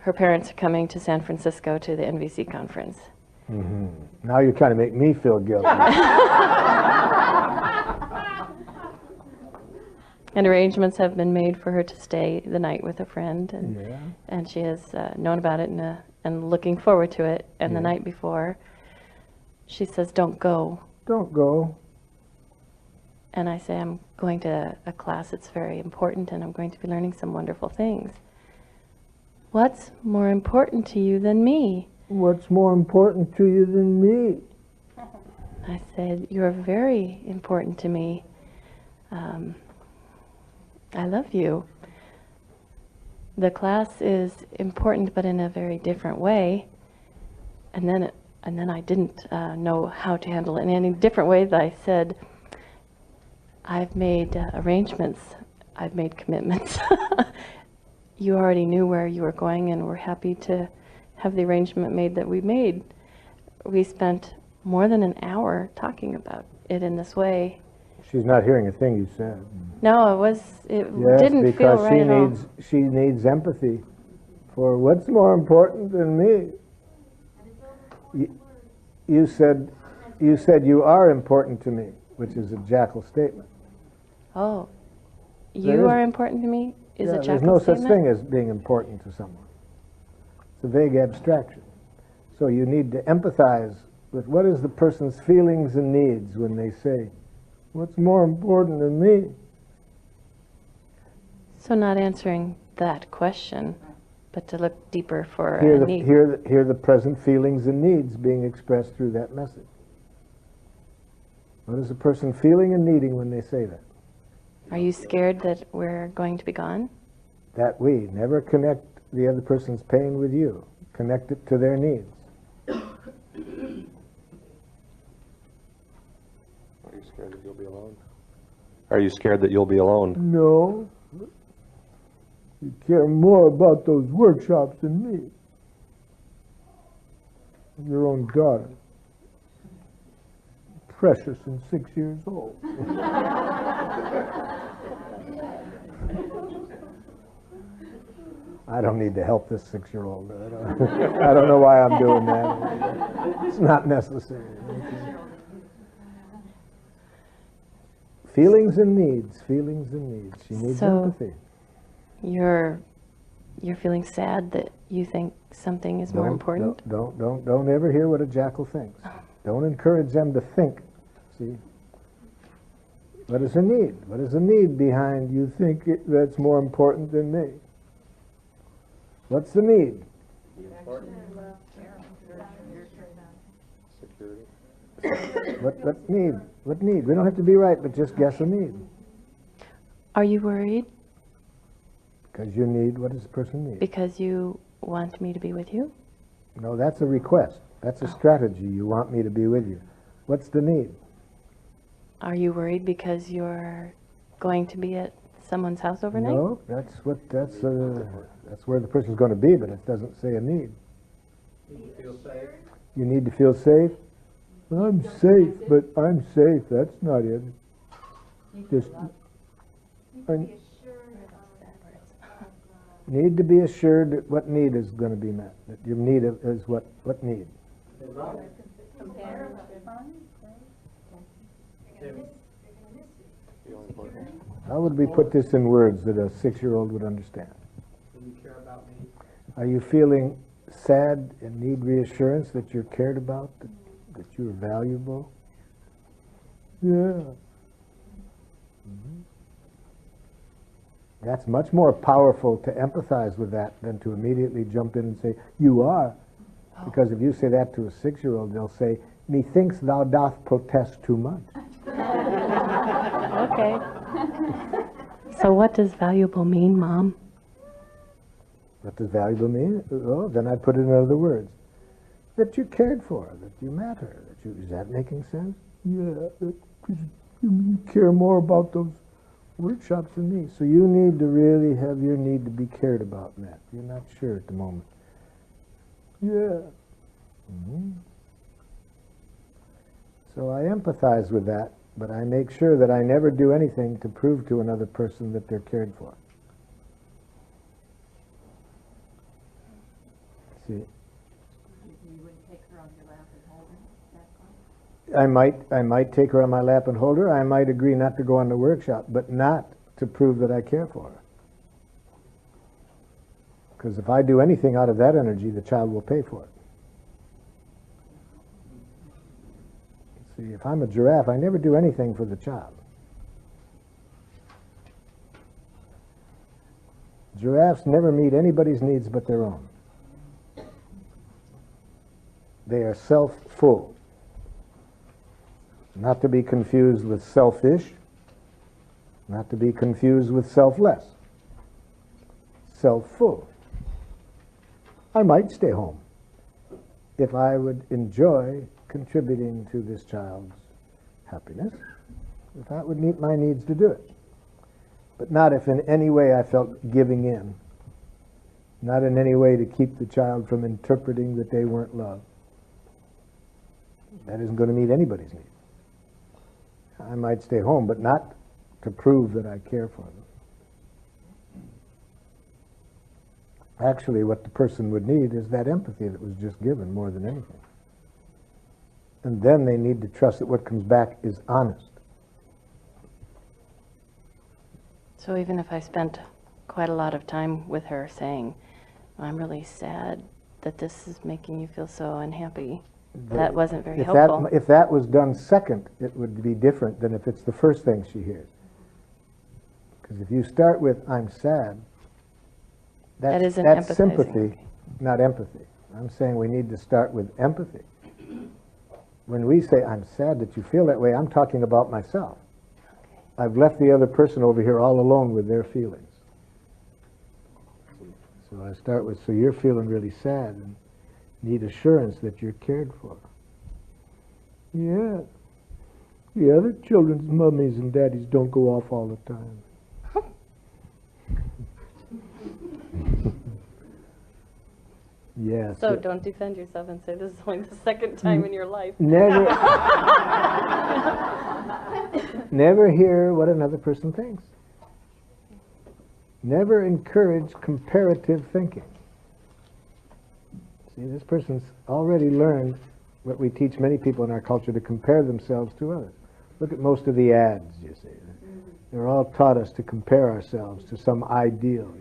her parents are coming to San Francisco to the NVC conference. Mm-hmm. Now you're trying to make me feel guilty. And arrangements have been made for her to stay the night with a friend, and, Yeah. and she has known about it and looking forward to it. And Yeah. the night before, she says, "Don't go." Don't go. And I say, "I'm going to a class that's very important, and I'm going to be learning some wonderful things." "What's more important to you than me?" What's more important to you than me? I said, "You're very important to me. I love you. The class is important, but in a very different way." And then I didn't know how to handle it in any different way. That I said, "I've made arrangements. I've made commitments. You already knew where you were going, and we're happy to have the arrangement made that we made." We spent more than an hour talking about it in this way. She's not hearing a thing you said. No, it Yes, didn't feel because right at all. she needs empathy for what's more important than me. You said you are important to me, which is a jackal statement. Oh, There you is- are important to me is a There's jackal no statement? such thing as being important to someone. It's a vague abstraction. So you need to empathize with what is the person's feelings and needs when they say, "What's more important than me?" So not answering that question, but to look deeper for Hear a the, need. hear the present feelings and needs being expressed through that message. What is the person feeling and needing when they say that? Are you scared that we're going to be gone? That we never connect the other person's pain with you. Connect it to their needs. Are you scared that you'll be alone? Are you scared that you'll be alone? No. You care more about those workshops than me. Your own daughter. Precious and 6 years old. I don't need to help this 6-year-old. I don't know why I'm doing that. It's not necessary. Feelings and needs. Feelings and needs. She needs So- empathy. You're feeling sad that you think something is more important? Don't ever hear what a jackal thinks. Don't encourage them to think. See? What is a need? What is a need behind you think that's more important than me? What's the need? Security. What need? What need? We don't have to be right, but just guess a need. Are you worried Because you need, what does the person need? because you want me to be with you? No, that's a request. That's a strategy. You want me to be with you. What's the need? Are you worried because you're going to be at someone's house overnight? No, that's where the person's going to be, but it doesn't say a need. You need to feel safe? I'm safe, but I'm safe. That's not it. Just need to be assured that what need is going to be met. That your need is what need? How would we put this in words that a 6-year-old would understand? Are you feeling sad and need reassurance that you're cared about, that you're valuable? Yeah. That's much more powerful to empathize with that than to immediately jump in and say, "You are." Because if you say that to a 6-year-old, they'll say, "Methinks thou doth protest too much." Okay. So what does valuable mean, Mom? What does valuable mean? Oh, then I'd put it in other words. That you're cared for, that you matter. Is that making sense? Yeah, because you care more about those workshops than me. So you need to really have your need to be cared about met. You're not sure at the moment. Yeah. So I empathize with that, but I make sure that I never do anything to prove to another person that they're cared for. See, You wouldn't take her on your lap and hold her? I might take her on my lap and hold her. I might agree not to go on the workshop, but not to prove that I care for her. Because if I do anything out of that energy, the child will pay for it. See, if I'm a giraffe, I never do anything for the child. Giraffes never meet anybody's needs but their own. They are self-full. Not to be confused with selfish, not to be confused with selfless. Self-full. I might stay home if I would enjoy contributing to this child's happiness, if that would meet my needs to do it. But not if in any way I felt giving in, not in any way to keep the child from interpreting that they weren't loved. That isn't going to meet anybody's needs. I might stay home, but not to prove that I care for them. Actually, what the person would need is that empathy that was just given more than anything. And then they need to trust that what comes back is honest. So even if I spent quite a lot of time with her saying, I'm really sad that this is making you feel so unhappy, that wasn't very helpful. If that was done second, it would be different than if it's the first thing she hears. Because if you start with, I'm sad, that's empathizing. sympathy, not empathy. I'm saying we need to start with empathy. When we say, I'm sad that you feel that way, I'm talking about myself. I've left the other person over here all alone with their feelings. So I start with, so you're feeling really sad and need assurance that you're cared for. Yeah. Yeah, the children's mummies and daddies don't go off all the time. Yes. So don't defend yourself and say this is only the second time in your life. Never, never hear what another person thinks. Never encourage comparative thinking. See, this person's already learned what we teach many people in our culture, to compare themselves to others. Look at most of the ads, you see. They're all taught us to compare ourselves to some ideal.